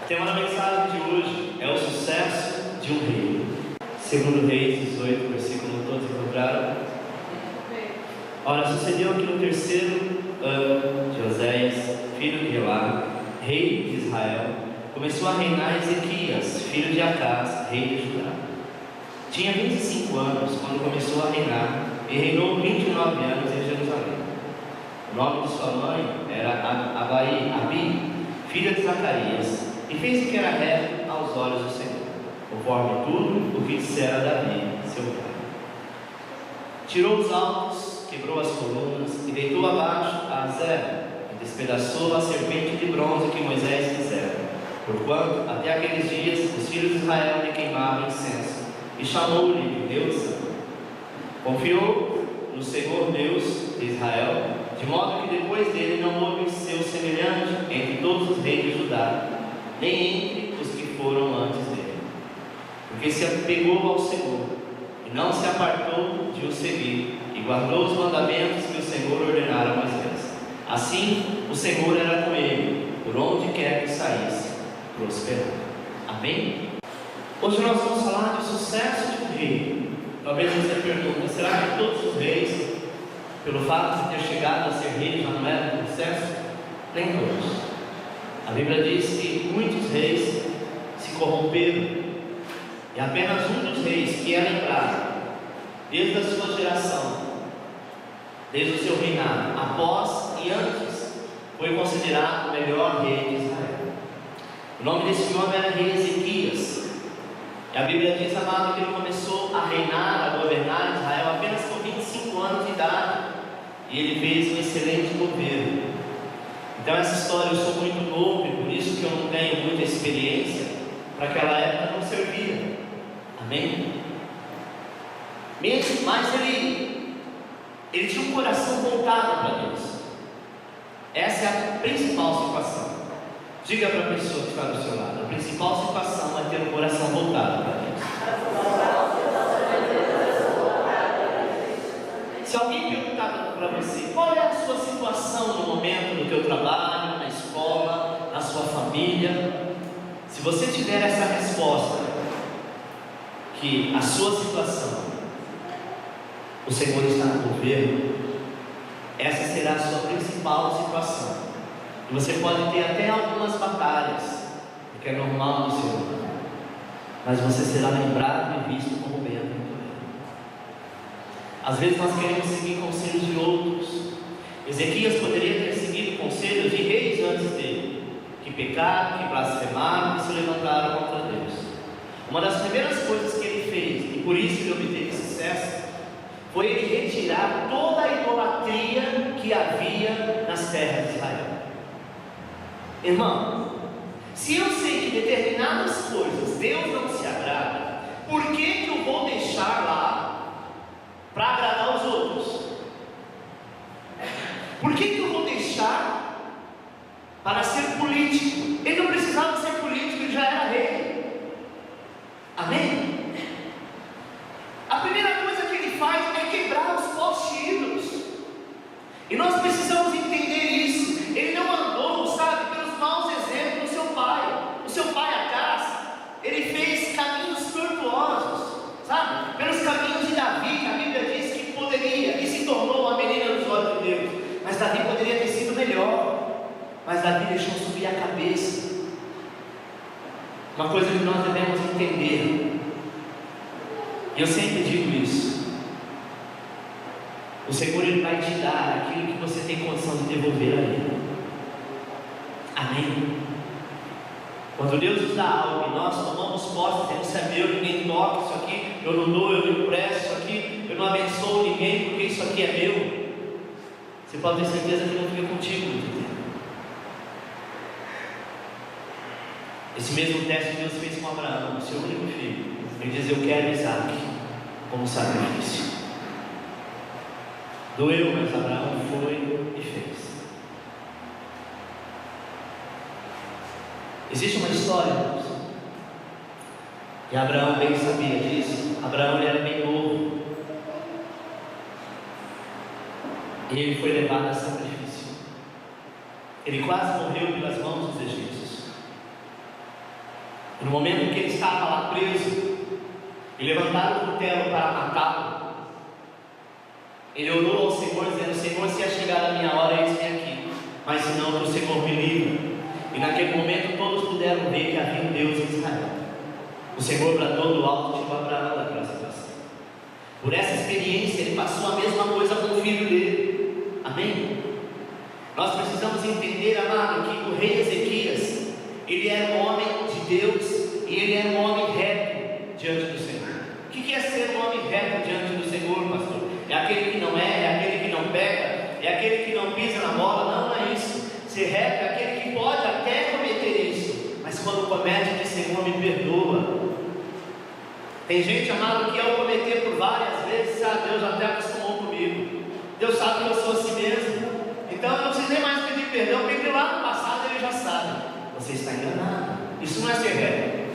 O tema da mensagem de hoje é o sucesso de um rei. Segundo Reis 18, versículo todos encontraram. Ora, sucedeu que no terceiro ano de Oséias, filho de Elá, rei de Israel, começou a reinar Ezequias, filho de Acás, rei de Judá. Tinha 25 anos quando começou a reinar e reinou 29 anos em Jerusalém. O nome de sua mãe era Abi, filha de Zacarias, e fez o que era reto aos olhos do Senhor, conforme tudo o que dissera Davi, seu pai. Tirou os altos, quebrou as colunas e deitou abaixo a Azera, e despedaçou a serpente de bronze que Moisés fizera, porquanto até aqueles dias os filhos de Israel lhe queimavam incenso, e chamou-lhe de Deus Santo. Confiou no Senhor Deus de Israel, de modo que depois dele não houve seu semelhante entre todos os reis de Judá, nem entre os que foram antes dele, porque se apegou ao Senhor e não se apartou de o seguir, e guardou os mandamentos que o Senhor ordenara a Moisés. Assim o Senhor era com ele, por onde quer que saísse, prosperava. Amém? Hoje nós vamos falar do sucesso de um rei. Talvez você pergunte: será que todos os reis, pelo fato de ter chegado a ser rei, já não eram um sucesso? Nem todos. A Bíblia diz que muitos reis se corromperam, e apenas um dos reis que é lembrado desde a sua geração, desde o seu reinado, após e antes, foi considerado o melhor rei de Israel. O nome desse homem era rei Ezequias, e a Bíblia diz, amado, que ele começou a reinar, a governar Israel apenas com 25 anos de idade, e ele fez um excelente governo. Então essa história eu sou muito novo, e por isso que eu não tenho muita experiência. Para aquela época não servia. Amém? Mas ele tinha um coração voltado para Deus. Essa é a principal situação. Diga para a pessoa que está do seu lado: a principal situação é ter um coração voltado para Deus. Se alguém perguntar para você qual é a sua situação no momento do teu trabalho, na escola, na sua família, se você tiver essa resposta, que a sua situação, o Senhor está no governo, essa será a sua principal situação. E você pode ter até algumas batalhas, porque é normal no seu mundo, mas você será lembrado e visto como bem-aventurado. Às vezes nós queremos seguir conselhos de outros. Ezequias poderia ter seguido conselhos de reis antes dele, que pecaram, que blasfemaram, que se levantaram contra Deus. Uma das primeiras coisas que ele fez, e por isso ele obteve sucesso, foi ele retirar toda a idolatria que havia nas terras de Israel. Irmão, se eu sei que determinadas coisas Deus não se agrada, por que eu vou deixar lá para agradar os outros? Por que eu vou deixar para ser político? Ele não precisava ser político, ele já era rei. Amém? A primeira coisa que ele faz é quebrar os postes ídolos. E nós precisamos entender isso. Ele não andou, sabe, pelos maus exemplos do seu pai. O seu pai Acás, ele fez caminhos tortuosos, sabe, pelos caminhos de Davi, que a Bíblia diz que poderia, e se tornou a menina dos olhos de Deus. Mas Davi poderia ter sido melhor, mas Davi deixou subir a cabeça. Uma coisa que nós devemos entender, e eu sempre digo isso: o Senhor, Ele vai te dar aquilo que você tem condição de devolver a Ele. Amém? Quando Deus nos dá algo e nós tomamos posse, dizemos: isso é meu, ninguém toca isso aqui, eu não dou, eu não empresto isso aqui, eu não abençoo ninguém porque isso aqui é meu. Você pode ter certeza que não fica contigo muito tempo. Esse mesmo teste Deus fez com Abraão, o seu único filho. Ele diz: eu quero Isaac como sacrifício. Doeu, mas Abraão foi e fez. Existe uma história, irmãos, e Abraão bem sabia disso. Abraão, ele era bem novo, e ele foi levado a sacrifício. Ele quase morreu pelas mãos dos egípcios. No momento em que ele estava lá preso e levantaram o cutelo para matá-lo, ele orou ao Senhor dizendo: Senhor, se é chegada a minha hora, eis-me aqui, mas se não, que o Senhor me livre. E naquele momento todos puderam ver que havia um Deus em Israel. O Senhor bradou do alto de Abraão daquela situação. Por essa experiência ele passou a mesma coisa com o filho dele. Amém? Nós precisamos entender, amado, que o rei Ezequias, ele era um homem de Deus e ele era um homem reto diante do Senhor. O que é ser um homem reto diante do Senhor, pastor? É aquele que não é aquele que não pega, é aquele que não pisa na bola? Não é isso. Ser reto é aquele que pode até cometer isso, mas quando comete, diz: Senhor, me perdoa. Tem gente, amado, que ao cometer por várias vezes, Deus até acostumou comigo, Deus sabe que eu sou assim mesmo, então eu não preciso nem mais pedir perdão, porque lá no passado ele já sabe. Você está enganado, isso não é ser reto.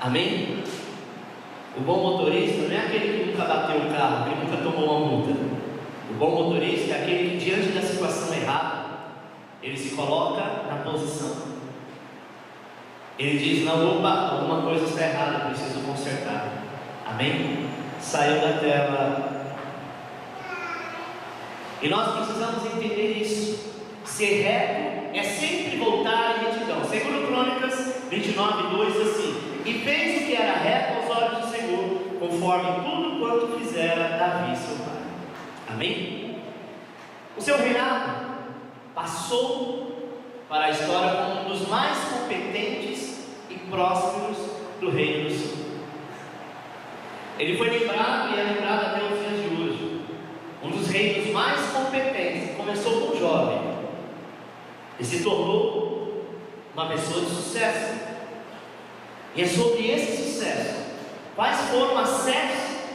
Amém? O bom motorista não é aquele que nunca bateu o carro, que nunca tomou uma multa. O bom motorista é aquele que, diante da situação errada, ele se coloca na posição. Ele diz: não, opa, alguma coisa está errada, preciso consertar. Amém? Saiu da tela. E nós precisamos entender isso. Ser reto é sempre voltar em retidão. Segundo Crônicas 29:2 diz assim: e fez o que era reto aos olhos do Senhor, conforme tudo quanto fizera Davi seu pai. Amém? O seu reinado passou para a história como um dos mais competentes e prósperos do reino do sul. Ele foi lembrado e é lembrado até os dias de hoje. Um dos reinos mais competentes. Começou com um jovem e se tornou uma pessoa de sucesso. E é sobre esse sucesso, quais foram as 7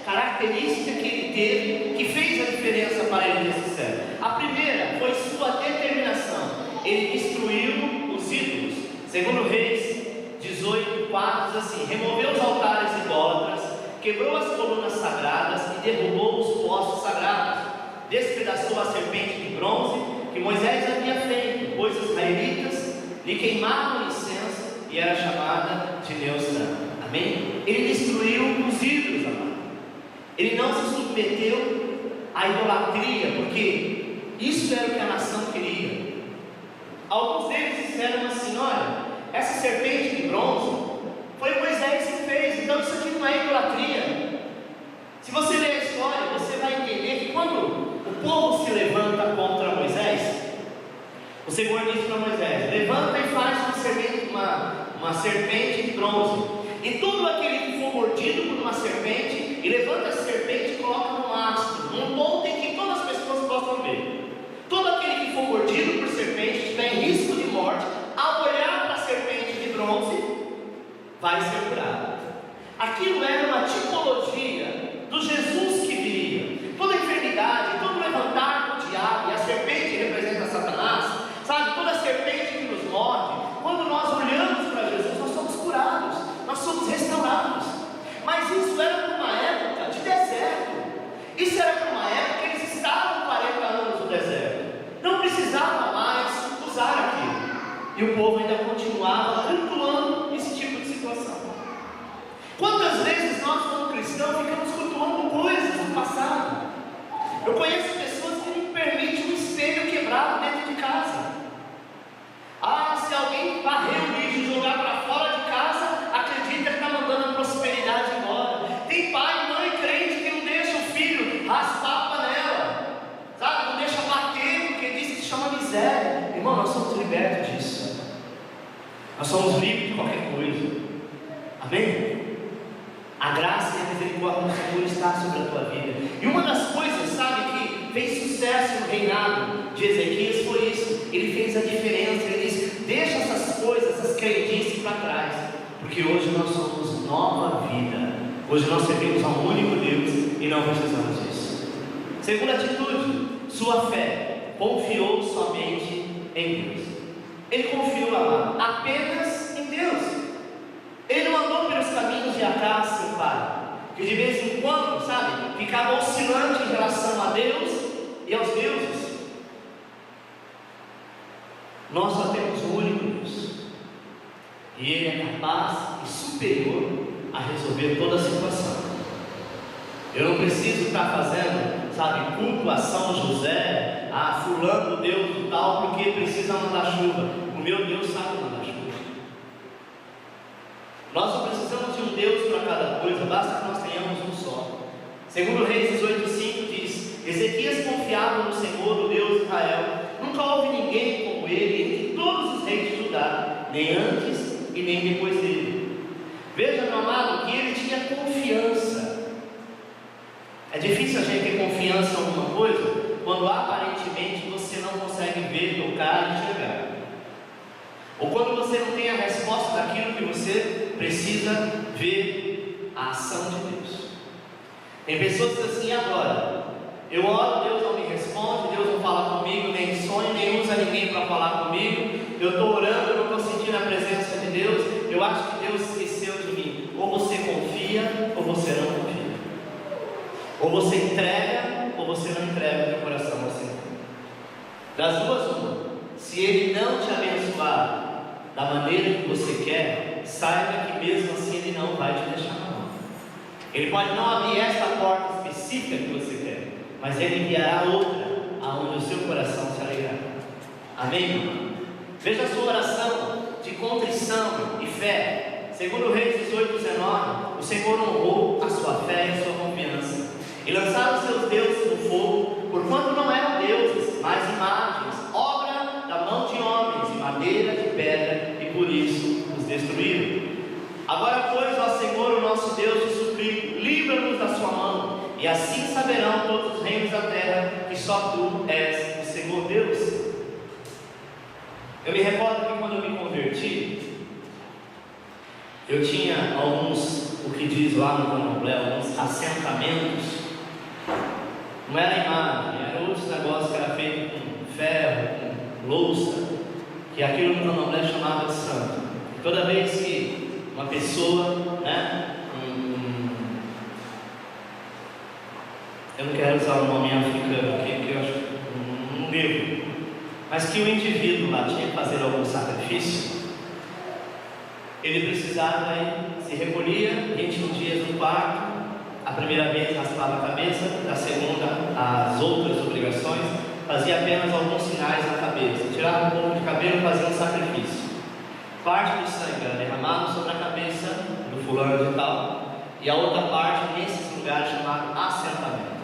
características que ele teve que fez a diferença para ele ter sucesso. A primeira foi sua determinação. Ele destruiu os ídolos. Segundo Reis 18:4 diz assim: removeu os altares idólatras, quebrou as colunas sagradas e derrubou os postos sagrados, despedaçou a serpente de bronze que Moisés havia feito, pois os israelitas lhe queimavam incenso e era chamada de Neustra. Amém? Ele destruiu os ídolos, amado. Ele não se submeteu à idolatria, porque isso era o que a nação queria. Alguns deles disseram assim: olha, essa serpente de bronze foi Moisés que fez, então isso aqui não é idolatria. Se você ler a história, você vai entender que quando o povo se levanta contra Moisés, o Senhor disse para Moisés: levanta e faz uma serpente de bronze, e todo aquele que for mordido por uma serpente, e levanta essa serpente e coloca no mastro, num ponto em que todas as pessoas possam ver. Todo aquele que for mordido por serpente, estiver em risco de morte, ao olhar para a serpente de bronze, vai ser curado. Aquilo era uma tipologia do Jesus que viria. Toda enfermidade, todo levantar do diabo, e a serpente representa Satanás, sabe? Toda serpente que nos morde, quando nós olhamos para Jesus, nós somos curados, nós somos restaurados. Mas isso era para uma época de deserto. Isso era para uma época que eles estavam 40 anos no deserto, não precisava mais usar aquilo, e o povo ainda continuava cultuando esse tipo de situação. Quantas vezes nós, como cristãos, ficamos cultuando coisas do passado? Eu conheço pessoas que não permitem um espelho quebrado dentro de casa. Se alguém varrer o lixo e jogar para fora de casa, acredita que está mandando a prosperidade embora. Tem pai e mãe crente que não deixa o filho raspar a panela, sabe? Não deixa bater, porque diz que se chama miséria. Irmão, nós somos libertos disso. Nós somos livres de qualquer coisa. Amém? A graça e a misericórdia do Senhor está sobre a tua vida. E uma das coisas, sabe, que fez sucesso no reinado de Ezequias foi isso. Ele fez a diferença. Ele disse: deixa essas coisas, essas crendices para trás, porque hoje nós somos nova vida. Hoje nós servimos a um único Deus e não precisamos disso. Segunda atitude, sua fé confiou somente em Deus. Ele confiou, amado, apenas em Deus. Ele não andou pelos caminhos de Acás, seu pai, que de vez em quando, sabe, ficava oscilante em relação a Deus e aos deuses. Nós só temos um único Deus. E Ele é capaz e superior a resolver toda a situação. Eu não preciso estar fazendo, sabe, culto a São José, a fulano Deus e tal, porque precisa mandar chuva. O meu Deus sabe mandar chuva. Nós não precisamos de um Deus para cada coisa, basta que nós tenhamos um só. Segundo Reis 18:5 diz: Ezequias confiava no Senhor, o Deus de Israel. Nunca houve ninguém como ele entre todos os reis de Judá, nem antes e nem depois dele. Veja, meu amado, que ele tinha confiança. É difícil a gente ter confiança em alguma coisa quando aparentemente você não consegue ver, tocar e enxergar, ou quando você não tem a resposta daquilo que você precisa ver a ação de Deus. Tem pessoas que dizem assim: agora eu oro, Deus não me responde, Deus não fala comigo, nem sonho, nem usa ninguém para falar comigo, eu estou orando, eu não estou sentindo a presença de Deus, eu acho que Deus esqueceu de mim. Ou você confia, ou você não confia. Ou você entrega, ou você não entrega o teu coração assim. Das duas, uma. Se Ele não te abençoar da maneira que você quer, saiba que mesmo assim Ele não vai te deixar na mão. Ele pode não abrir esta porta específica que você quer, mas Ele enviará outra, aonde o seu coração se alegrará. Amém, irmão? Veja a sua oração de contrição e fé. Segundo Reis 18:19, o Senhor honrou a sua fé e a sua confiança, e lançaram seus deuses no fogo, porquanto não eram deuses, mas imagens, obra da mão de homens, de madeira, de pedra, e por isso os destruíram. Agora, pois, ó Senhor, o nosso Deus, te suplico, livra-nos da sua mão, e assim saberão todos os reinos da terra que só tu és o Senhor Deus. Eu me recordo que quando eu me converti, eu tinha alguns, o que diz lá no Candomblé, alguns assentamentos. Não era imagem, era outros negócios que era feito com ferro, com louça, que aquilo no Candomblé chamava de santo. E toda vez que uma pessoa, eu não quero usar o nome africano aqui, porque eu acho que não devo, mas que o indivíduo lá tinha que fazer algum sacrifício, ele precisava se recolhia 21 dias no quarto. A primeira vez raspava a cabeça, a segunda as outras obrigações, fazia apenas alguns sinais na cabeça, tirava um pouco de cabelo e fazia um sacrifício. Parte do sangue era derramado sobre a cabeça do fulano de tal, e a outra parte nesses lugares chamados assentamento.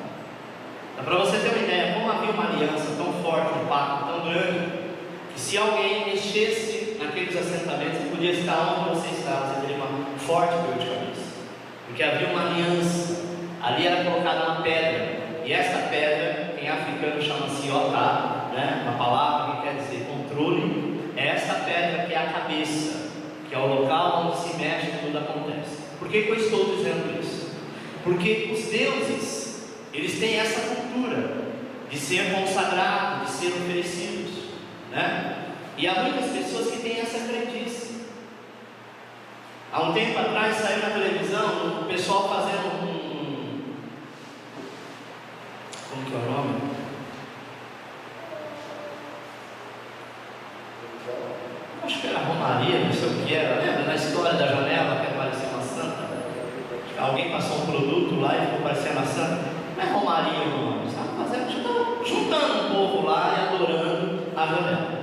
Dá para você ter uma ideia como havia uma aliança tão forte, um pacto tão grande, que se alguém mexesse naqueles assentamentos, ele podia estar onde você estava, você teria uma forte dor de cabeça, porque havia uma aliança. Ali era colocada uma pedra, e esta pedra, em africano chama-se Otá, uma palavra que quer dizer controle. É esta pedra que é a cabeça, que é o local onde se mexe e tudo acontece. Por que eu estou dizendo isso? Porque os deuses, eles têm essa cultura de ser consagrados, de ser oferecidos, e há muitas pessoas que têm essa crendice. Há um tempo atrás saiu na televisão o pessoal fazendo como que é o nome? Acho que era Romaria, não sei o que era. Lembra na história da janela que apareceu uma santa? Alguém passou um produto lá e ficou parecendo a santa. Não é Romaria o nome, estava fazendo, juntando um povo lá e adorando a janela,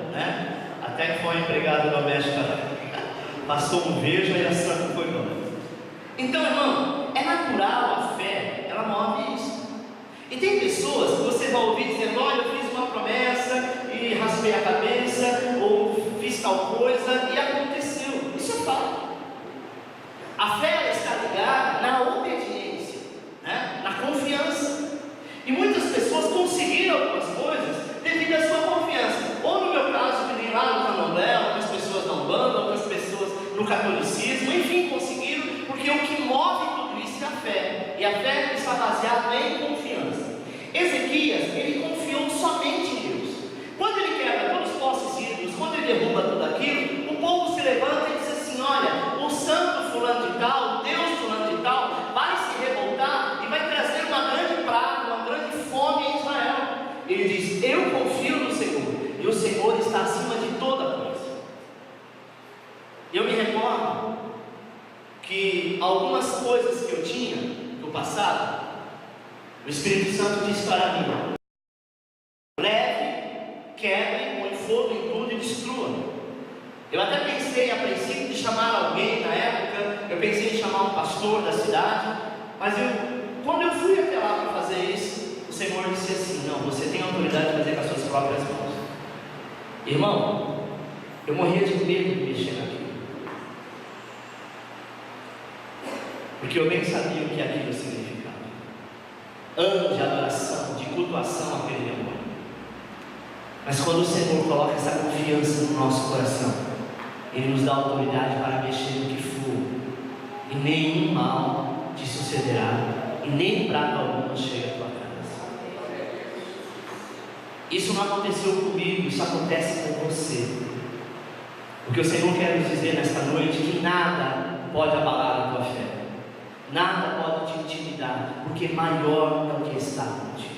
Até que foi uma empregada doméstica lá, passou um veja e a santa foi embora. Então, irmão, é natural a fé, ela move isso. E tem pessoas que você vai ouvir dizendo: olha, eu fiz uma promessa e raspei a cabeça, ou fiz tal coisa e aconteceu. Isso é fato. A fé está ligada na obediência, na confiança. E muitas pessoas conseguiram algumas coisas devido à sua confiança. Ou no meu caso, que nem lá no Candomblé, algumas pessoas na Umbanda, outras pessoas no catolicismo, enfim, conseguiram, porque o que move tudo isso é a fé. E a fé está baseada em confiança. Ezequias, ele confiou somente em Deus. Quando ele quebra todos os postes ídolos, quando ele derruba tudo aquilo, o povo se levanta e diz assim: olha, o santo fulano de tal, o Deus fulano de tal, vai se revoltar e vai trazer uma grande praga, uma grande fome em Israel. Ele diz: eu confio no Senhor, e o Senhor está acima de toda coisa. Eu me recordo que algumas coisas que eu tinha no passado, o Espírito Santo disse para mim: leve, quebre, põe fogo em tudo e destrua. Eu até pensei a princípio de chamar alguém na época, eu pensei em chamar um pastor da cidade, mas quando eu fui até lá para fazer isso, o Senhor disse assim: não, você tem autoridade de fazer com as suas próprias mãos. Irmão, eu morria de medo de mexer naquilo, porque eu nem sabia o que aquilo significava. Anos de adoração, de cultuação àquele demônio. Mas quando o Senhor coloca essa confiança no nosso coração, Ele nos dá autoridade para mexer no que for, e nenhum mal te sucederá, e nem praga alguma chega à tua casa. Isso não aconteceu comigo, isso acontece com você. O que o Senhor quer nos dizer nesta noite é que nada pode abalar a tua fé, nada pode te intimidar, porque maior é o que está contigo.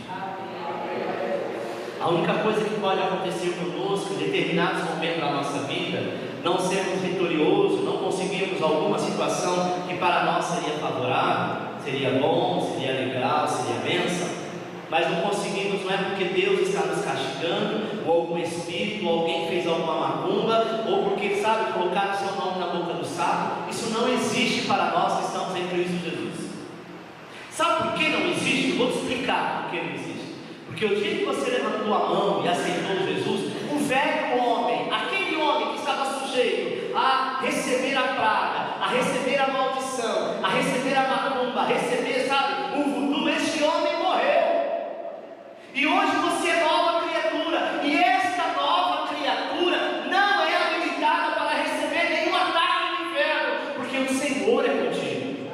A única coisa que pode acontecer conosco em determinados momentos da nossa vida, não sermos vitoriosos, não conseguirmos alguma situação que para nós seria favorável, seria bom, seria legal, seria bênção, mas não conseguimos, não é porque Deus está nos castigando, ou algum espírito, ou alguém fez alguma macumba, ou porque, sabe, colocar o seu nome na boca do sapo. Isso não existe para nós que estamos em Cristo Jesus. Sabe por que não existe? Vou te explicar por que não existe. Porque o dia que você levantou a mão e aceitou Jesus, o velho homem, aquele homem que estava sujeito a receber a praga, a receber a maldição, a receber a macumba, a receber, sabe, o voodoo, este homem morreu. E hoje você é nova criatura, e esta nova criatura não é habilitada para receber nenhum ataque do inferno, porque o Senhor é contigo.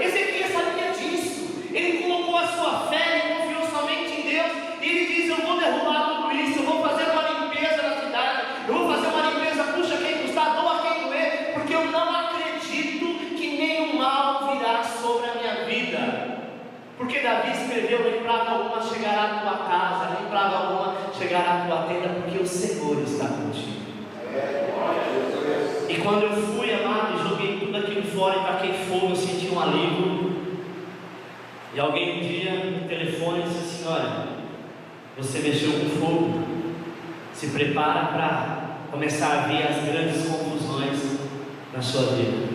Ezequias sabia disso, ele colocou a sua fé e confiou somente em Deus, e ele diz: eu vou derrubar tudo isso, eu vou fazer uma limpeza na cidade, eu vou fazer uma limpeza, puxa quem custar, doa quem doer, porque eu não acredito que nenhum mal virá sobre a minha vida. Porque Davi escreveu: nem praga alguma chegará à tua casa, nem praga alguma chegará à tua tenda, porque o Senhor está contigo. E quando eu fui, amado, joguei tudo aquilo fora e taquei fogo, eu senti um alívio. E alguém um dia no telefone disse assim: olha, você mexeu com fogo, se prepara para começar a ver as grandes confusões na sua vida.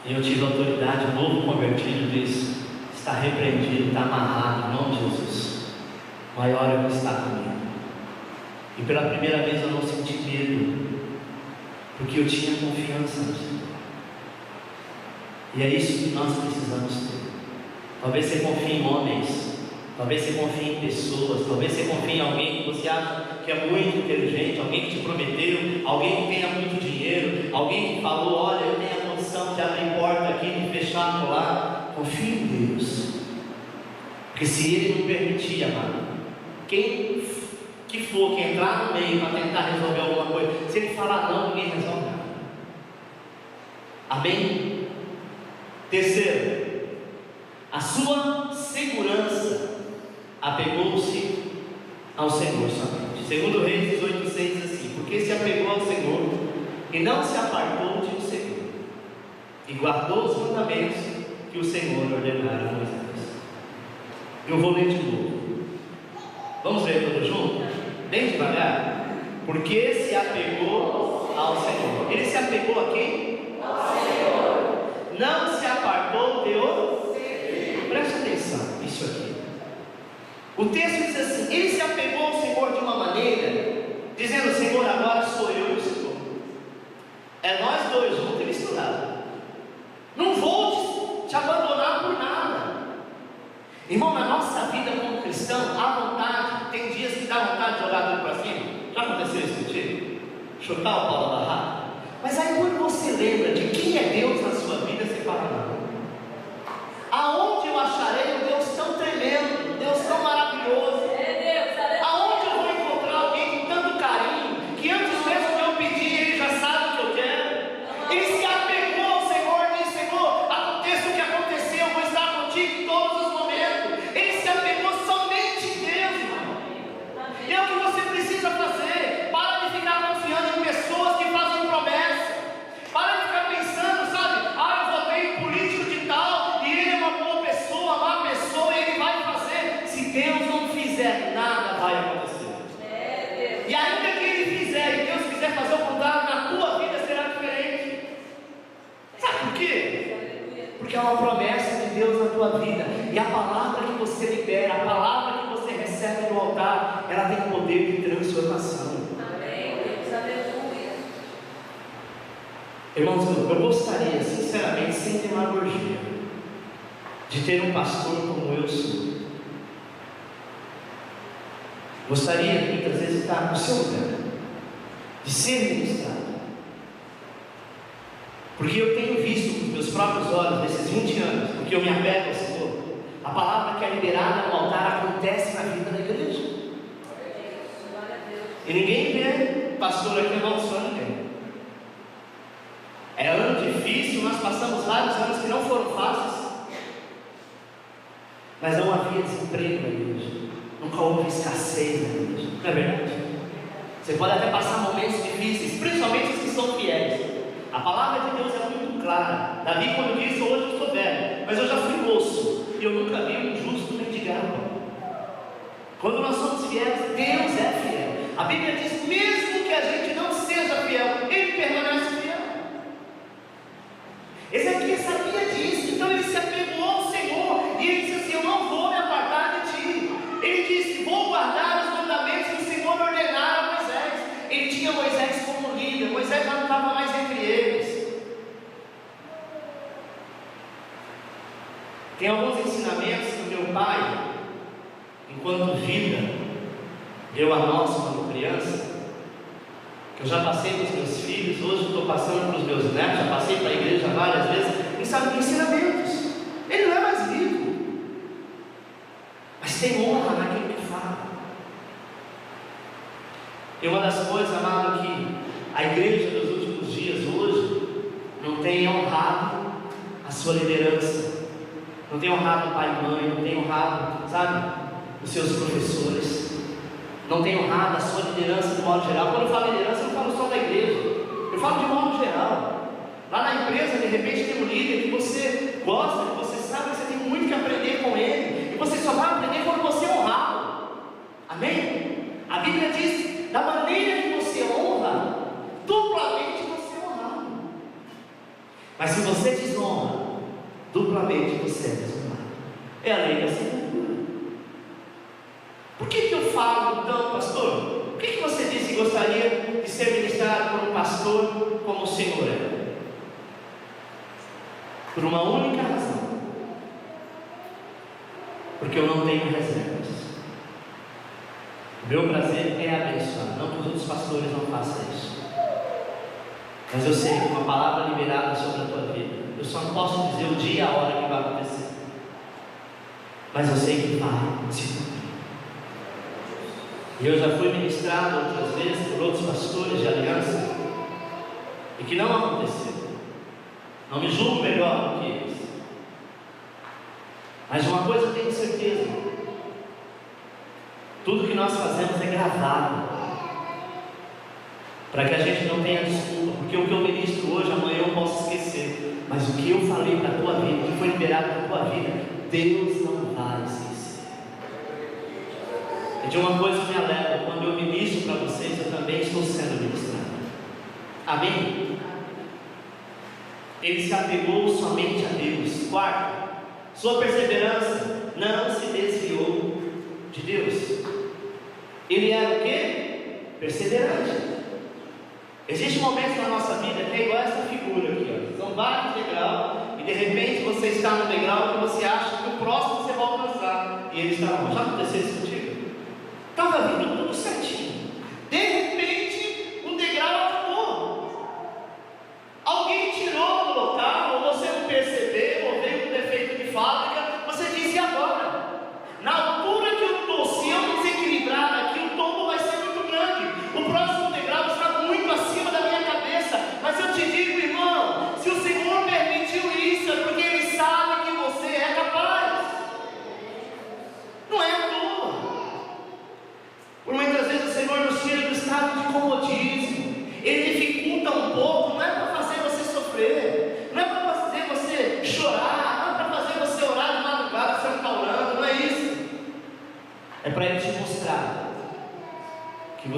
E eu tive autoridade, o novo convertido disse: está repreendido, está amarrado, em nome de Jesus. Maior é o que está comigo. E pela primeira vez eu não senti medo, porque eu tinha confiança no Senhor. E é isso que nós precisamos ter. Talvez você confie em homens, talvez você confie em pessoas, talvez você confie em alguém que você acha que é muito inteligente, alguém que te prometeu, alguém que tenha muito dinheiro, alguém que falou: olha, eu tenho a condição de abrir porta aqui, de fechar por lá. Confie em Deus, porque se Ele não permitir, amado, quem que for que entrar no meio para tentar resolver alguma coisa, se Ele falar não, ninguém resolve nada. Amém? Terceiro, a sua segurança apegou-se ao Senhor somente. Segundo Reis 18:6 diz assim: porque se apegou ao Senhor e não se apartou de o Senhor, e guardou os mandamentos que o Senhor ordenara a Moisés. Eu vou ler de novo. Vamos ler todos juntos? Bem devagar. Porque se apegou ao Senhor. Ele se apegou a quem? Ao Senhor. Não se apartou de o Senhor. Preste atenção, isso aqui. O texto diz assim: ele se apegou ao Senhor de uma maneira, dizendo: Senhor, agora sou eu e o Senhor. É nós dois juntos e misturados. Não vou te abandonar por nada. Irmão, na nossa vida como cristão, há vontade, tem dias que dá vontade de jogar tudo para cima. Já aconteceu isso contigo? Chutar o pau da barraca? Mas aí quando você lembra de quem é Deus na sua vida, você fala: não. Aonde eu acharei um Deus tão tremendo, um Deus tão maravilhoso? Aonde eu vou encontrar alguém com tanto carinho, que antes mesmo de eu pedir, Ele já sabe o que eu quero? Ele se apegou ao Senhor e disse: Senhor, aconteça o que acontecer, eu vou estar contigo em todos os momentos. Ele se apegou somente em Deus, irmão. E é o que você precisa fazer. Para de ficar confiando em pessoas que fazem promessas. Para de ficar pensando E ainda que Ele fizer, e Deus quiser fazer o contrário, na tua vida será diferente. Sabe por quê? Porque é uma promessa de Deus na tua vida. E a palavra que você libera, a palavra que você recebe no altar, ela tem poder de transformação. Amém. Deus aleluia. Irmãos, eu gostaria, sinceramente, sem demagogia, de ter um pastor como eu sou. Gostaria de muitas vezes estar no seu lugar, de ser ministrado. Porque eu tenho visto com os meus próprios olhos, nesses 20 anos, porque eu me apego ao Senhor, a palavra que é liberada no altar acontece na vida da igreja. E ninguém vê pastor aqui amaldiçoando ninguém. É ano difícil, nós passamos vários anos que não foram fáceis, mas não havia desemprego na igreja, nunca houve escassez na igreja, não é verdade? Você pode até passar momentos difíceis, principalmente os que são fiéis. A palavra de Deus é muito clara. Davi, quando disse: hoje eu sou velho, mas eu já fui moço, e eu nunca vi um justo mendigar pão. Quando nós somos fiéis, Deus é fiel. A Bíblia diz: mesmo que a gente não seja fiel, Ele permanece fiel. Ezequias sabia disso, então ele se apegou ao Senhor, e ele disse assim: eu não vou me apartar de ti. Ele disse: vou guardar os mandamentos que o Senhor ordenara a Moisés. Ele tinha Moisés como líder, Moisés já não estava mais entre eles. Tem alguns ensinamentos que o meu pai, enquanto vida, deu a nós quando criança, que eu já passei para os meus filhos, hoje estou passando para os meus netos, já passei para a igreja várias vezes, ensinamentos. Ele não é mais vivo, mas tem honra naquilo que fala. E uma das coisas, amado, que a igreja dos últimos dias hoje não tem honrado a sua liderança, não tem honrado o pai e mãe, não tem honrado, sabe, os seus professores, não tem honrado a sua liderança de modo geral. Quando eu falo liderança, eu não falo só da igreja, eu falo de modo geral. Lá na empresa, de repente, tem um líder que você gosta, que você sabe que você tem muito que aprender com ele, e você só vai aprender quando você honrá-lo. Amém? A Bíblia diz: da maneira que você honra, duplamente você é honrado. Mas se você desonra, duplamente você é desonrado. É a lei da semeadura. Por que eu falo então, pastor? Por que você disse que gostaria de ser ministrado por um pastor como o Senhor é? Por uma única razão: porque eu não tenho reservas. O meu prazer é abençoar, não que os outros pastores não façam isso, mas eu sei que uma palavra liberada sobre a tua vida, eu só não posso dizer o dia e a hora que vai acontecer, mas eu sei que vai se cumprir. E eu já fui ministrado outras vezes por outros pastores de aliança, e que não aconteceu. Não me julgo melhor do que eles, mas uma coisa eu tenho certeza: tudo que nós fazemos é gravado, para que a gente não tenha desculpa, porque o que eu ministro hoje, amanhã eu posso esquecer, mas o que eu falei para a tua vida, o que foi liberado na tua vida, Deus não vai esquecer. E de uma coisa eu me alegro: quando eu ministro para vocês, eu também estou sendo ministrado. Amém? Ele se apegou somente a Deus. Quarto, sua perseverança não se desviou de Deus. Ele era o quê? Perseverante. Existe momentos na nossa vida que é igual essa figura aqui, ó. São vários degraus, e de repente você está no degrau que você acha que o próximo você vai alcançar, e ele está lá. Já aconteceu isso contigo? Estava vindo tudo certinho, de repente o degrau acabou, alguém tirou do local, ou você não percebeu, ou veio com defeito de fábrica. Você diz: e agora? Na altura que eu estou, se eu desequilibrar aqui, o tombo vai ser muito grande, o próximo degrau está muito acima da minha cabeça. Mas eu te digo, irmão, se o Senhor permitiu isso, é porque Ele sabe que você é capaz, não é à toa. Por muitas vezes você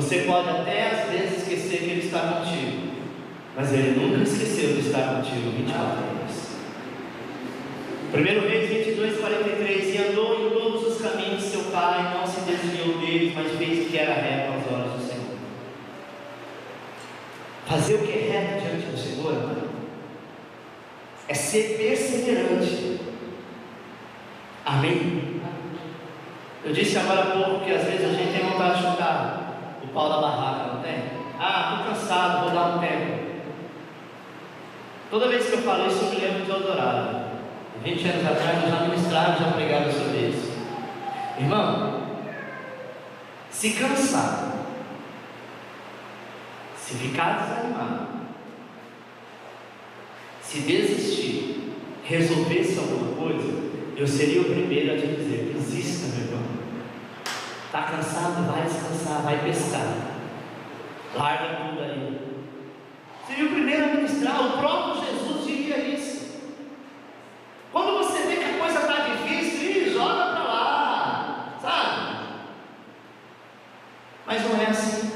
Você pode até às vezes esquecer que Ele está contigo, mas Ele nunca esqueceu de estar contigo 24 horas. 1 Reis 22:43, e andou em todos os caminhos de seu pai, não se desviou deles, mas fez o que era reto aos olhos do Senhor. Fazer o que é reto diante do Senhor, irmão, é ser perseverante. Amém? Eu disse agora há pouco que às vezes a gente tem vontade de chutar o pau da barraca, não tem? Estou cansado, vou dar um tempo. Toda vez que eu falo isso, eu me lembro de Eldorado. 20 anos atrás eu já ministrava, já pregava sobre isso. Irmão, se cansar, se ficar desanimado, se desistir, resolvesse alguma coisa, eu seria o primeiro a te dizer: desista, meu irmão. Está cansado? Vai descansar, vai pescar. Larga tudo aí. Seria o primeiro a ministrar. O próprio Jesus diria isso. Quando você vê que a coisa está difícil, joga para lá, sabe? Mas não é assim.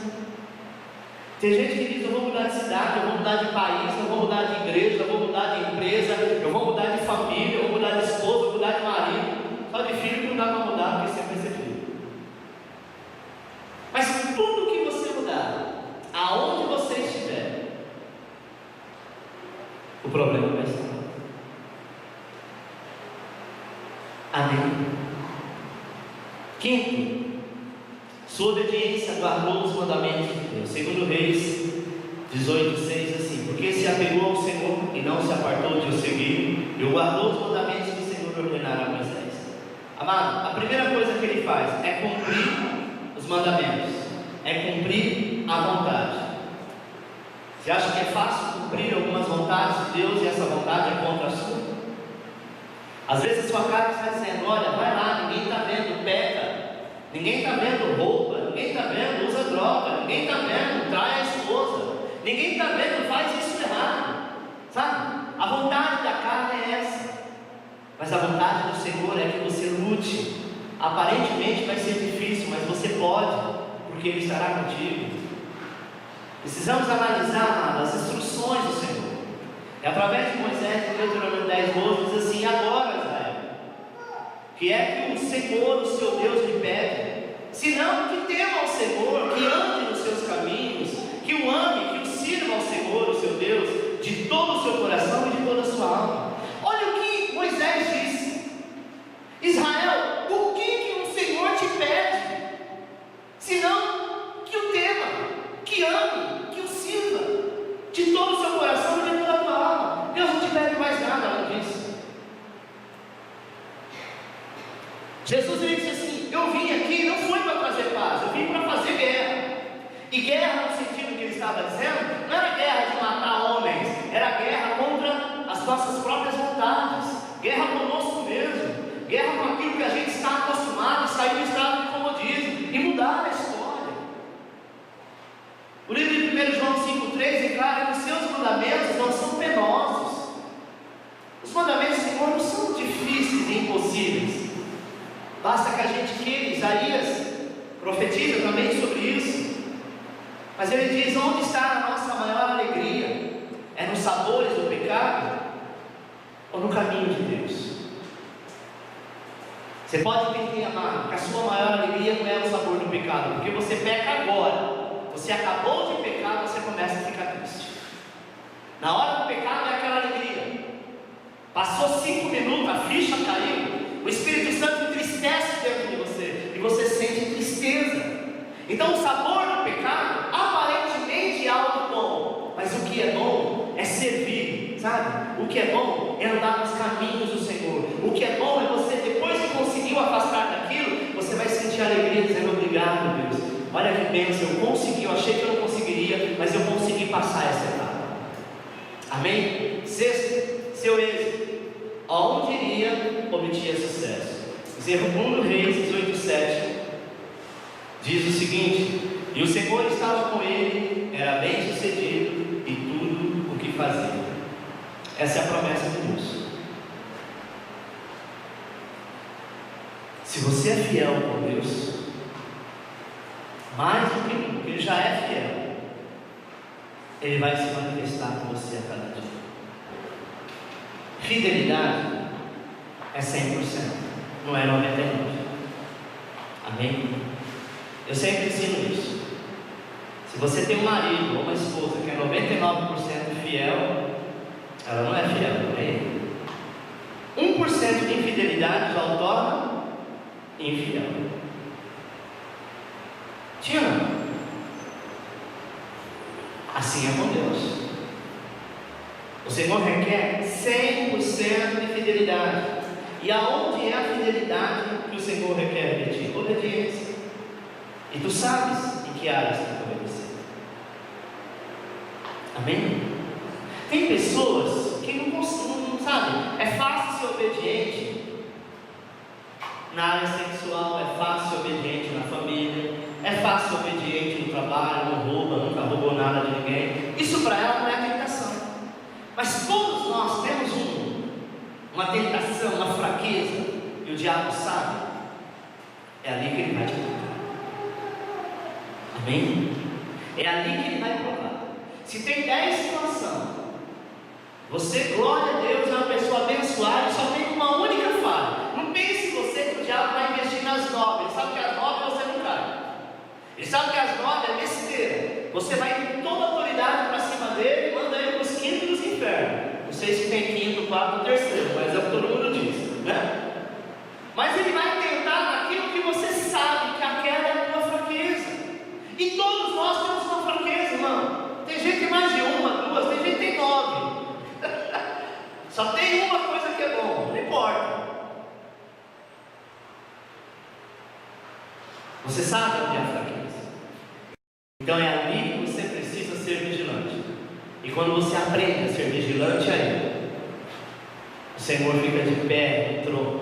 Tem gente que diz: eu vou mudar de cidade, eu vou mudar de país, eu vou mudar de igreja, eu vou mudar de empresa, eu vou mudar de família, eu vou mudar de esposa, eu vou mudar de marido. Só de filho que não dá para mudar, porque sempre vai ser filho. Mas tudo que você mudar, aonde você estiver, o problema vai estar. Amém? Quinto, sua obediência guardou os mandamentos de Deus. 2 Reis 18:6, assim: porque se apegou ao Senhor e não se apartou de o seguir, e guardou os mandamentos que o Senhor ordenara a Moisés. Amado, a primeira coisa que ele faz é cumprir os mandamentos, é cumprir a vontade. Você acha que é fácil cumprir algumas vontades de Deus e essa vontade é contra a sua? Às vezes a sua cara está dizendo: olha, vai lá, ninguém está vendo, peca. Ninguém está vendo, rouba. Ninguém está vendo, usa droga. Ninguém está vendo, trai a esposa. Ninguém está vendo, faz isso errado. Sabe? A vontade da carne é essa. Mas a vontade do Senhor é que você lute. Aparentemente vai ser difícil, mas você pode, porque Ele estará contigo. Precisamos analisar as instruções do Senhor. É através de Moisés, no Deuteronômio 10:12, diz assim: agora, Israel, que é que o Senhor, o seu Deus, lhe pede? Senão que tema ao Senhor, que ande nos seus caminhos, que o ame, que o sirva ao Senhor, o seu Deus, de todo o seu coração e de toda a sua alma. Olha o que Moisés disse: Israel, o que o Senhor te pede? Senão que o tema, que ame, que o sirva, de todo o seu coração e de toda a tua alma. Deus não te pede mais nada além disso. Jesus, ele disse assim: eu vim aqui, não foi para trazer paz, eu vim para fazer guerra. E guerra, no sentido que ele estava dizendo, não era guerra de matar homens, era guerra contra as nossas próprias vontades, guerra conosco mesmo, guerra com aquilo que a gente está acostumado, sair do estado de comodismo e mudar a história. O livro de 1 João 5,3 declara que os seus mandamentos não são penosos. Os mandamentos do Senhor não são difíceis e impossíveis. Basta que a gente queira. Isaías profetiza também sobre isso. Mas ele diz: onde está a nossa maior alegria? É nos sabores do pecado ou no caminho de Deus? Você pode entender, amado, que a sua maior alegria não é o sabor do pecado, porque você peca agora. Você acabou de pecar, você começa a ficar triste. Na hora do pecado é aquela alegria. Passou 5 minutos, a ficha caiu, o Espírito Santo entristece dentro de você e você sente tristeza. Então o sabor do pecado aparentemente é algo bom, mas o que é bom é servir, sabe? O que é bom é andar nos caminhos do Senhor. O que é bom é você, depois que conseguiu afastar daquilo, você vai sentir alegria dizendo: obrigado, Deus, olha que bênção, eu consegui, eu achei que eu não conseguiria, mas eu consegui passar essa etapa. Amém? Sexto, seu êxito, aonde iria, obtinha sucesso. 1 Reis 18:7 diz o seguinte: e o Senhor estava com ele, era bem sucedido em tudo o que fazia. Essa é a promessa de Deus. Se você é fiel com Deus, mais do que Ele já é fiel. Ele vai se manifestar com você a cada dia. Fidelidade é 100%, não é 99%. Amém? Eu sempre ensino isso. Se você tem um marido ou uma esposa que é 99% fiel, ela não é fiel, não é ele. 1% de infidelidade já o torna infiel. Tira. Assim é com Deus. O Senhor requer 100% de fidelidade. E aonde é a fidelidade que o Senhor requer de ti? Obediência. E tu sabes em que áreas tem que obedecer. Amém? Tem pessoas que não sabem. É fácil ser obediente na área sexual, é fácil ser obediente na família, é fácil ser obediente no trabalho, não rouba, nunca roubou nada de ninguém. Isso para ela não é tentação. Mas todos nós temos uma tentação, uma fraqueza, e o diabo sabe. É ali que ele vai te provar. Amém? É ali que ele vai provar. Se tem 10 situações, você, glória a Deus, é uma pessoa abençoada e só tem uma única falha. Não pense você que o diabo vai investir nas 9. Ele sabe que as 9 você não cai. Ele sabe que as 9 é besteira. Você vai com toda a autoridade para cima dele e manda ele para os quintos dos infernos. Não sei se tem quinto, quarto ou terceiro, mas é o que todo mundo diz, né? Mas ele vai tentar naquilo que você sabe que aquela é a tua fraqueza. E todos nós temos uma fraqueza, irmão. Tem gente que mais de uma, duas, tem gente que tem 9. Só tem uma coisa que é bom, não importa. Você sabe onde é a fraqueza. Então é ali que você precisa ser vigilante. E quando você aprende a ser vigilante aí, o Senhor fica de pé no trono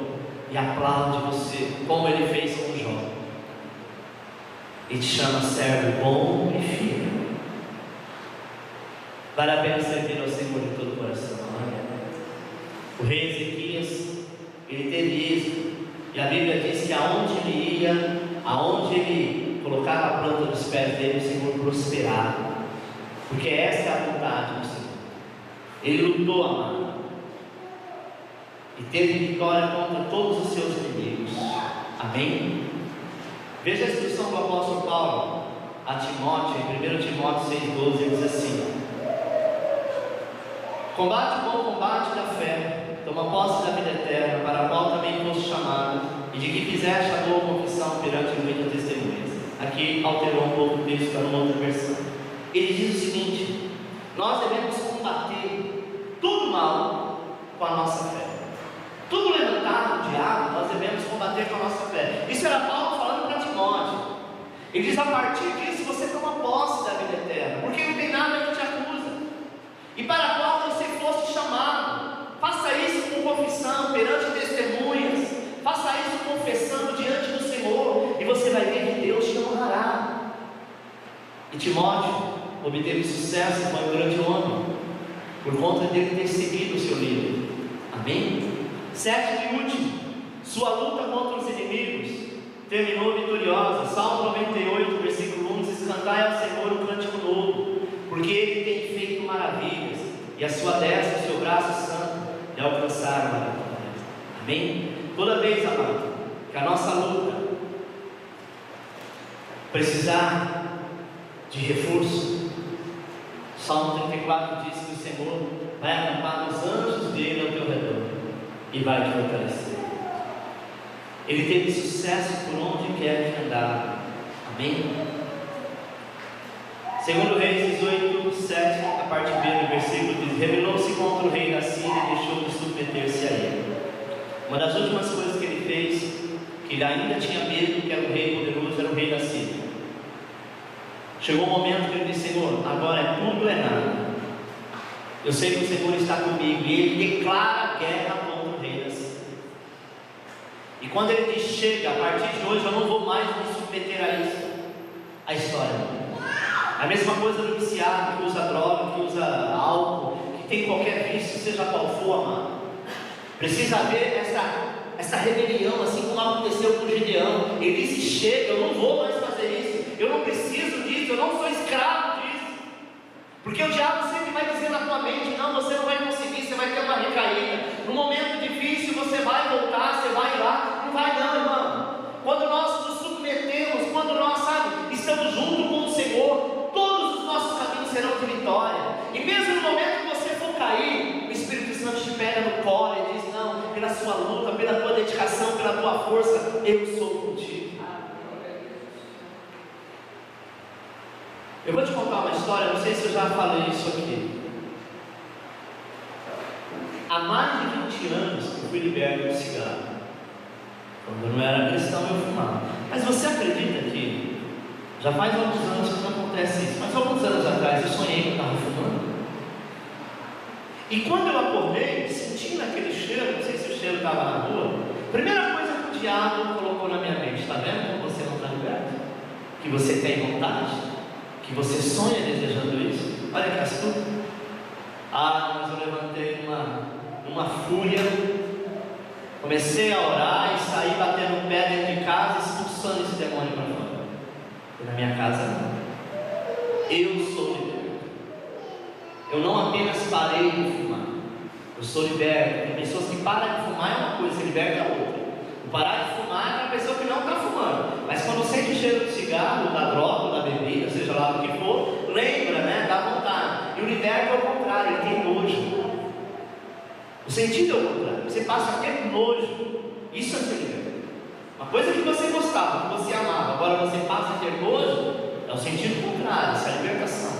e aplaude você, como Ele fez com Jó. E te chama servo bom e fiel. Vale a pena servir ao Senhor de todo o coração. O rei Ezequias, ele teve êxito. E a Bíblia diz que aonde ele ia, aonde ele colocava a planta dos pés dele, o Senhor prosperava. Porque essa é a vontade do Senhor. Ele lutou, amado, e teve vitória contra todos os seus inimigos. Amém? Veja a instrução do apóstolo Paulo a Timóteo, em 1 Timóteo 6,12, ele diz assim: combate o bom combate da fé, toma posse da vida eterna, para a qual também foste chamado, e de que fizeste a boa confissão perante muitas testemunhas. Aqui alterou um pouco o texto para uma outra versão. Ele diz o seguinte: nós devemos combater todo mal com a nossa fé. Tudo levantado do diabo, nós devemos combater com a nossa fé. Isso era Paulo falando para Timóteo. Ele diz: a partir disso você toma posse da vida eterna, porque não tem nada que te acusa, e para a qual você fosse chamado. Faça isso com confissão, perante testemunhas. Faça isso confessando diante do Senhor, e você vai ver que Deus te honrará. E Timóteo obteve sucesso, foi um grande homem, por conta dele ter seguido o seu líder. Amém? Sétimo e último, sua luta contra os inimigos terminou vitoriosa. Salmo 98, versículo 1 diz: cantai ao Senhor um cântico novo, porque Ele tem feito maravilhas, e a sua destra, o seu braço santo, lhe alcançaram a vitória. Amém? Toda vez, amado, que a nossa luta precisar de reforço, Salmo 34 diz que o Senhor vai acampar os anjos dele ao teu redor e vai te fortalecer. Ele teve sucesso por onde quer que andar. Amém? Segundo Reis 18, 7, a parte B do versículo diz: rebelou-se contra o rei da Síria e deixou de submeter-se a ele. Uma das últimas coisas que ele fez, que ele ainda tinha medo, que era o rei poderoso, era o rei da Síria. Chegou o momento que ele disse: Senhor, agora é tudo ou é nada. Eu sei que o Senhor está comigo. E ele declara guerra contra o rei da Síria. E quando ele diz: chega, a partir de hoje eu não vou mais me submeter a isso, a história muda. A mesma coisa do viciado que usa droga, que usa álcool, que tem qualquer vício, seja qual for, amado. Precisa haver essa rebelião, assim como aconteceu com o Gideão. Ele disse: chega, eu não vou mais fazer isso. eu não preciso disso, eu não sou escravo disso. Porque o diabo sempre vai dizer na tua mente: não, você não vai conseguir, você vai ter uma recaída. No momento difícil você vai voltar, você vai lá. Não vai não, irmão. Quando nós nos submetemos, quando nós, estamos junto com o Senhor, todos os nossos caminhos serão de vitória. E mesmo no momento que você for cair, o Espírito Santo te pega no colo e diz: não, pela sua luta, pela tua dedicação, pela tua força, eu sou contigo. Eu vou te contar uma história, não sei se eu já falei isso aqui. Há mais de 20 anos eu fui liberto do cigarro. Quando eu não era cristão eu fumava. Mas você acredita que já faz alguns anos que não acontece isso? Mas alguns anos atrás eu sonhei que eu estava fumando. E quando eu acordei, sentindo aquele cheiro, não sei se o cheiro estava na rua, a primeira coisa que o diabo colocou na minha mente: está vendo como você não está liberto? Que você tem vontade? Que você sonha desejando isso? Olha que astuto. Mas eu levantei numa fúria, comecei a orar e saí batendo o pé dentro de casa, expulsando esse demônio para fora. E na minha casa não. Eu sou liberto. Eu não apenas parei de fumar, eu sou liberto. Tem pessoas que param de fumar é uma coisa, se liberta é outra. O parar de fumar é uma pessoa que não está fumando. Mas quando sente o cheiro do cigarro, da droga, da bebida, seja lá do que for, lembra, né? Dá vontade. E o liberto é o contrário, ele tem nojo. O sentido é o contrário. Você passa a ter nojo. Isso é ser liberto. Uma coisa que você gostava, que você amava, agora você passa a ter nojo, é o sentido contrário, isso é a libertação.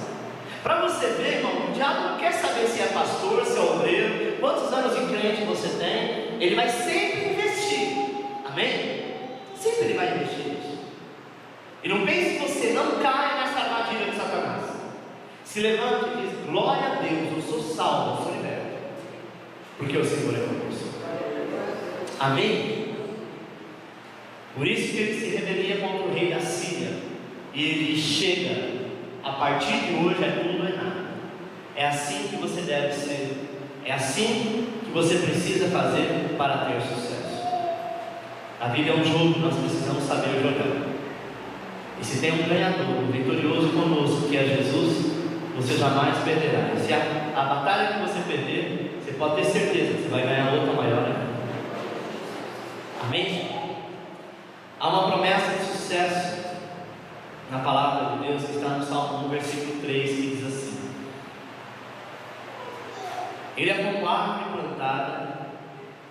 Para você ver, irmão, o diabo não quer saber se é pastor, se é obreiro, quantos anos de crente você tem. Ele vai sempre investir. Amém? Sempre ele vai investir nisso. E não pense que você não cai nessa armadilha de Satanás. Se levante e diz: glória a Deus, eu sou salvo, eu sou liberto, porque o Senhor é conosco. Amém? Por isso que ele se rebelia contra o rei da Síria. E ele chega: a partir de hoje é tudo ou é nada. É assim que você deve ser. É assim que você precisa fazer para ter sucesso. A vida é um jogo, nós precisamos saber jogar. E se tem um ganhador, um vitorioso conosco, que é Jesus, você jamais perderá. E se a batalha que você perder, você pode ter certeza que você vai ganhar outra maior. Amém? Há uma promessa de sucesso na palavra de Deus que está no Salmo 1, versículo 3, que diz assim: ele é como árvore plantada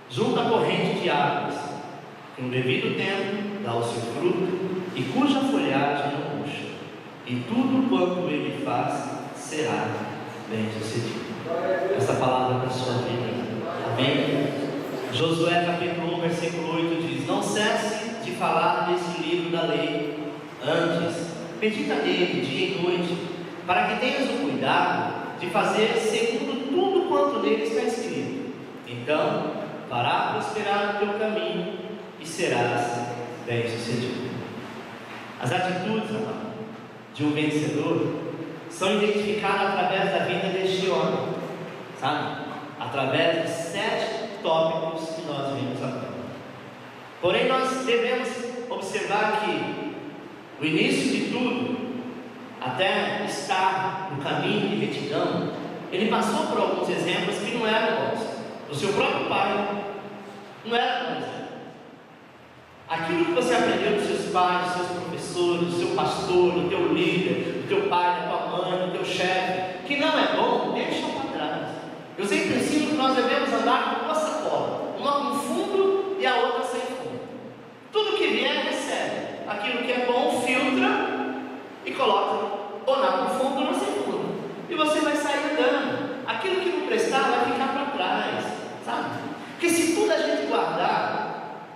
junto à corrente de águas, que no devido tempo dá o seu fruto, e cuja folhagem não murcha, e tudo quanto ele faz será bem sucedido. Essa palavra para a sua vida. Amém? Josué capítulo 1, versículo 8 diz: não cesse de falar desse livro da lei, antes medita nele dia e noite, para que tenhas o cuidado de fazer segundo tudo quanto nele está escrito. Então fará prosperar o teu caminho e serás bem sucedido. As atitudes, amado, de um vencedor são identificadas através da vida deste homem, sabe? Através de 7 tópicos que nós vimos agora. Porém, nós devemos observar que o início de tudo, até estar no caminho de retidão, ele passou por alguns exemplos que não eram bons. O seu próprio pai não era bom exemplo. Aquilo que você aprendeu dos seus pais, dos seus professores, do seu pastor, do teu líder, do teu pai, da tua mãe, do teu chefe, que não é bom, deixa para trás. Eu sempre ensino que nós devemos andar com duas sacolas, uma com fundo e a outra sem fundo. Tudo que vier, recebe. Aquilo que é bom, filtra e coloca ou na com fundo ou na sem fundo. E você vai sair andando. Aquilo que não prestar vai ficar para trás, sabe? Porque se tudo a gente guardar,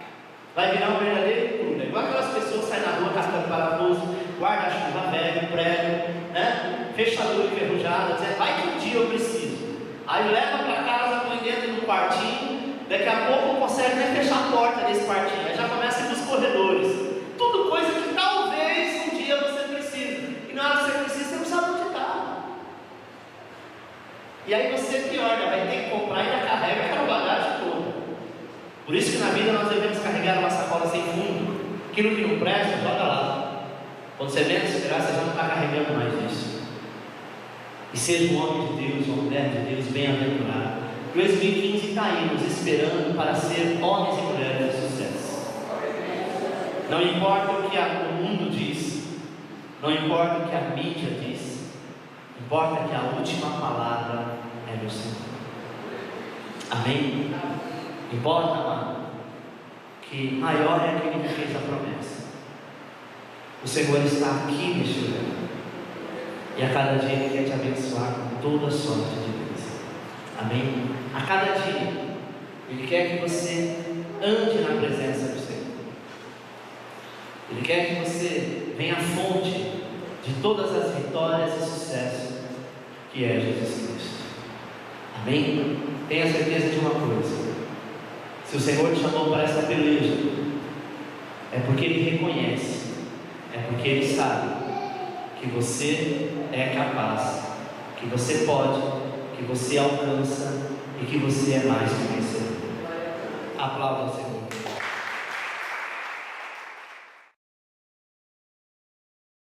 vai virar um verdadeiro tudo. É igual aquelas pessoas que saem na rua cascando parafuso, guarda-chuva velho, prego, né? Fechadura enferrujada, dizendo: vai que um dia eu preciso. Aí leva para casa, põe dentro do quartinho, daqui a pouco não consegue nem fechar a porta desse quartinho, aí já começa a ir nos corredores. Tudo coisa que talvez um dia você precisa. E na hora que você precisa, você não sabe onde está. E aí você pior, vai ter que comprar e ainda carrega aquela bagagem toda. Por isso que na vida nós devemos carregar uma sacola sem fundo. Aquilo que não presta, joga lá. Quando você menos esperar, você já não está carregando mais disso. E seja um homem de Deus, uma mulher de Deus, bem-aventurado. 2015 está aí, nos esperando para ser homens e mulheres de sucesso. Não importa o que o mundo diz, não importa o que a mídia diz, importa que a última palavra é do Senhor. Amém? Importa, amado, que maior é aquele que fez a promessa. O Senhor está aqui neste lugar, e a cada dia Ele quer te abençoar com toda sorte de bênção. Amém? A cada dia Ele quer que você ande na presença do Senhor. Ele quer que você venha à fonte de todas as vitórias e sucesso que é Jesus Cristo. Amém? Tenha certeza de uma coisa: se o Senhor te chamou para essa peleja, é porque Ele reconhece, é porque Ele sabe que você é capaz, que você pode, que você alcança e que você é mais que vencedor. Aplauda o Senhor.